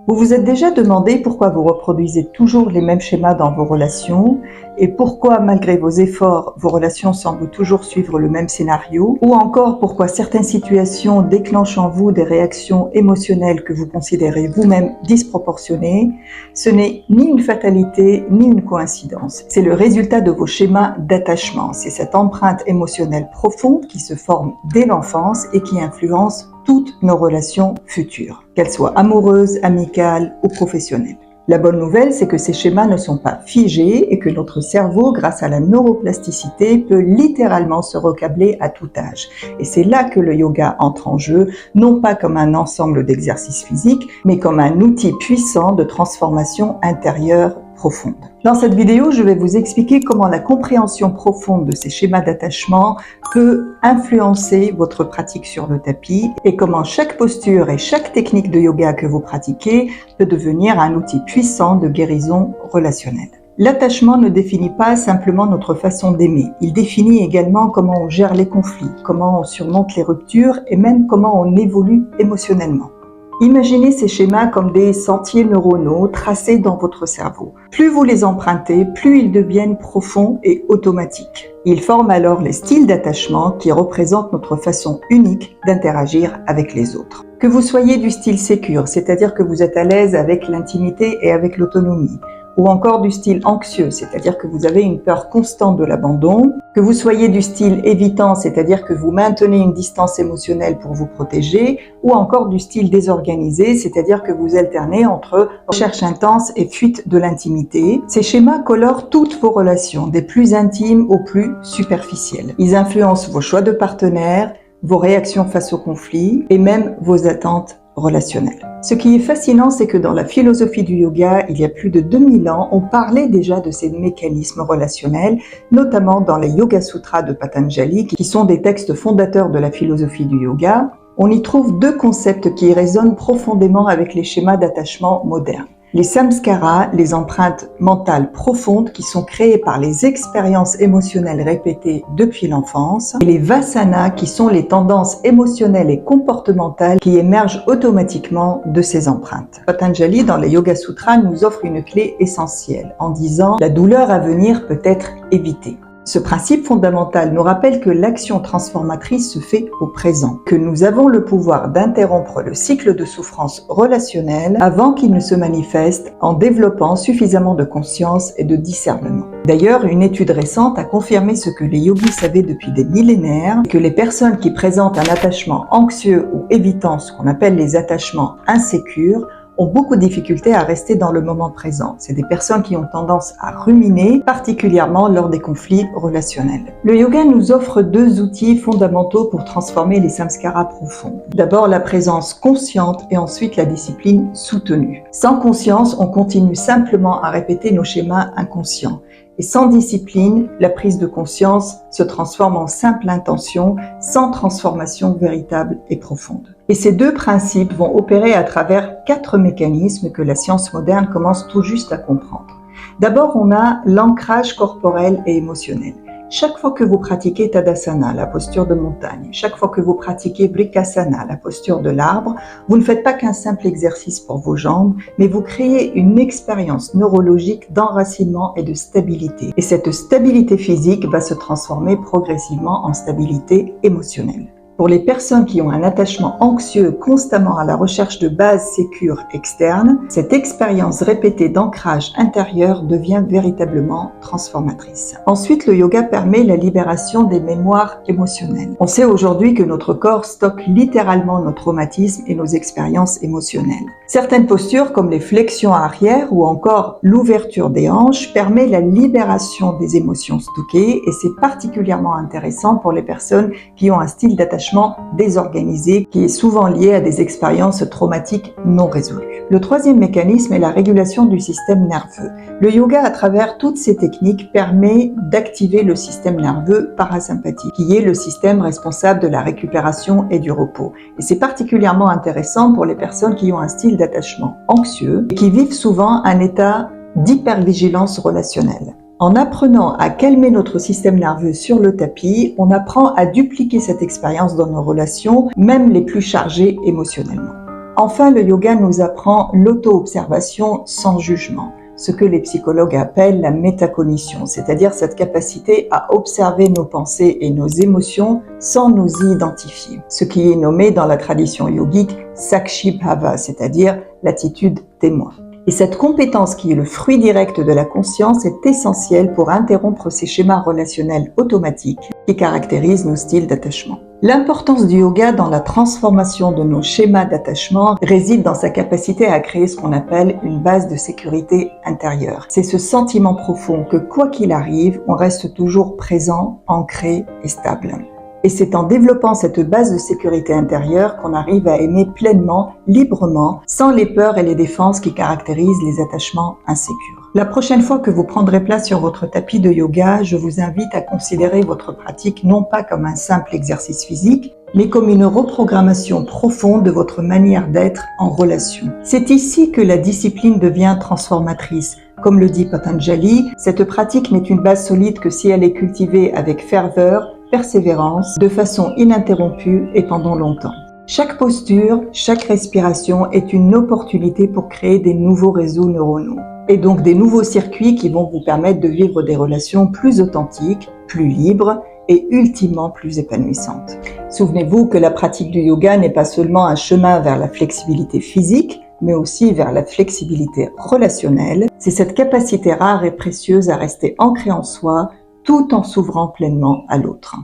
Vous vous êtes déjà demandé pourquoi vous reproduisez toujours les mêmes schémas dans vos relations et pourquoi, malgré vos efforts, vos relations semblent toujours suivre le même scénario, ou encore pourquoi certaines situations déclenchent en vous des réactions émotionnelles que vous considérez vous-même disproportionnées. Ce n'est ni une fatalité ni une coïncidence. C'est le résultat de vos schémas d'attachement. C'est cette empreinte émotionnelle profonde qui se forme dès l'enfance et qui influence toutes nos relations futures, qu'elles soient amoureuses, amicales ou professionnelles. La bonne nouvelle, c'est que ces schémas ne sont pas figés et que notre cerveau, grâce à la neuroplasticité, peut littéralement se recabler à tout âge. Et c'est là que le yoga entre en jeu, non pas comme un ensemble d'exercices physiques, mais comme un outil puissant de transformation intérieure profonde. Dans cette vidéo, je vais vous expliquer comment la compréhension profonde de ces schémas d'attachement peut influencer votre pratique sur le tapis et comment chaque posture et chaque technique de yoga que vous pratiquez peut devenir un outil puissant de guérison relationnelle. L'attachement ne définit pas simplement notre façon d'aimer, il définit également comment on gère les conflits, comment on surmonte les ruptures et même comment on évolue émotionnellement. Imaginez ces schémas comme des sentiers neuronaux tracés dans votre cerveau. Plus vous les empruntez, plus ils deviennent profonds et automatiques. Ils forment alors les styles d'attachement qui représentent notre façon unique d'interagir avec les autres. Que vous soyez du style sécure, c'est-à-dire que vous êtes à l'aise avec l'intimité et avec l'autonomie, ou encore du style anxieux, c'est-à-dire que vous avez une peur constante de l'abandon, que vous soyez du style évitant, c'est-à-dire que vous maintenez une distance émotionnelle pour vous protéger, ou encore du style désorganisé, c'est-à-dire que vous alternez entre recherche intense et fuite de l'intimité. Ces schémas colorent toutes vos relations, des plus intimes aux plus superficielles. Ils influencent vos choix de partenaires, vos réactions face aux conflits et même vos attentes relationnelles. Ce qui est fascinant, c'est que dans la philosophie du yoga, il y a plus de 2000 ans, on parlait déjà de ces mécanismes relationnels, notamment dans les Yoga Sutras de Patanjali, qui sont des textes fondateurs de la philosophie du yoga. On y trouve deux concepts qui résonnent profondément avec les schémas d'attachement modernes. Les samskaras, les empreintes mentales profondes qui sont créées par les expériences émotionnelles répétées depuis l'enfance, et les vasanas qui sont les tendances émotionnelles et comportementales qui émergent automatiquement de ces empreintes. Patanjali, dans les Yoga Sutras, nous offre une clé essentielle en disant « La douleur à venir peut être évitée ». Ce principe fondamental nous rappelle que l'action transformatrice se fait au présent, que nous avons le pouvoir d'interrompre le cycle de souffrance relationnelle avant qu'il ne se manifeste en développant suffisamment de conscience et de discernement. D'ailleurs, une étude récente a confirmé ce que les yogis savaient depuis des millénaires, que les personnes qui présentent un attachement anxieux ou évitant, ce qu'on appelle les attachements insécures, ont beaucoup de difficultés à rester dans le moment présent. C'est des personnes qui ont tendance à ruminer, particulièrement lors des conflits relationnels. Le yoga nous offre deux outils fondamentaux pour transformer les samskaras profonds. D'abord la présence consciente et ensuite la discipline soutenue. Sans conscience, on continue simplement à répéter nos schémas inconscients. Et sans discipline, la prise de conscience se transforme en simple intention, sans transformation véritable et profonde. Et ces deux principes vont opérer à travers 4 mécanismes que la science moderne commence tout juste à comprendre. D'abord, on a l'ancrage corporel et émotionnel. Chaque fois que vous pratiquez Tadasana, la posture de montagne, chaque fois que vous pratiquez Vrikasana, la posture de l'arbre, vous ne faites pas qu'un simple exercice pour vos jambes, mais vous créez une expérience neurologique d'enracinement et de stabilité. Et cette stabilité physique va se transformer progressivement en stabilité émotionnelle. Pour les personnes qui ont un attachement anxieux constamment à la recherche de bases sécures externes, cette expérience répétée d'ancrage intérieur devient véritablement transformatrice. Ensuite, le yoga permet la libération des mémoires émotionnelles. On sait aujourd'hui que notre corps stocke littéralement nos traumatismes et nos expériences émotionnelles. Certaines postures, comme les flexions arrière ou encore l'ouverture des hanches, permet la libération des émotions stockées et c'est particulièrement intéressant pour les personnes qui ont un style d'attachement désorganisé qui est souvent lié à des expériences traumatiques non résolues. Le troisième mécanisme est la régulation du système nerveux. Le yoga, à travers toutes ces techniques, permet d'activer le système nerveux parasympathique, qui est le système responsable de la récupération et du repos. Et c'est particulièrement intéressant pour les personnes qui ont un style d'attachement anxieux et qui vivent souvent un état d'hypervigilance relationnelle. En apprenant à calmer notre système nerveux sur le tapis, on apprend à dupliquer cette expérience dans nos relations, même les plus chargées émotionnellement. Enfin, le yoga nous apprend l'auto-observation sans jugement, ce que les psychologues appellent la métacognition, c'est-à-dire cette capacité à observer nos pensées et nos émotions sans nous y identifier, ce qui est nommé dans la tradition yogique Sakshi Bhava, c'est-à-dire l'attitude témoin. Et cette compétence qui est le fruit direct de la conscience est essentielle pour interrompre ces schémas relationnels automatiques qui caractérisent nos styles d'attachement. L'importance du yoga dans la transformation de nos schémas d'attachement réside dans sa capacité à créer ce qu'on appelle une base de sécurité intérieure. C'est ce sentiment profond que quoi qu'il arrive, on reste toujours présent, ancré et stable. Et c'est en développant cette base de sécurité intérieure qu'on arrive à aimer pleinement, librement, sans les peurs et les défenses qui caractérisent les attachements insécures. La prochaine fois que vous prendrez place sur votre tapis de yoga, je vous invite à considérer votre pratique non pas comme un simple exercice physique, mais comme une reprogrammation profonde de votre manière d'être en relation. C'est ici que la discipline devient transformatrice. Comme le dit Patanjali, cette pratique n'est une base solide que si elle est cultivée avec ferveur, persévérance, de façon ininterrompue et pendant longtemps. Chaque posture, chaque respiration est une opportunité pour créer des nouveaux réseaux neuronaux et donc des nouveaux circuits qui vont vous permettre de vivre des relations plus authentiques, plus libres et ultimement plus épanouissantes. Souvenez-vous que la pratique du yoga n'est pas seulement un chemin vers la flexibilité physique, mais aussi vers la flexibilité relationnelle. C'est cette capacité rare et précieuse à rester ancré en soi, tout en s'ouvrant pleinement à l'autre.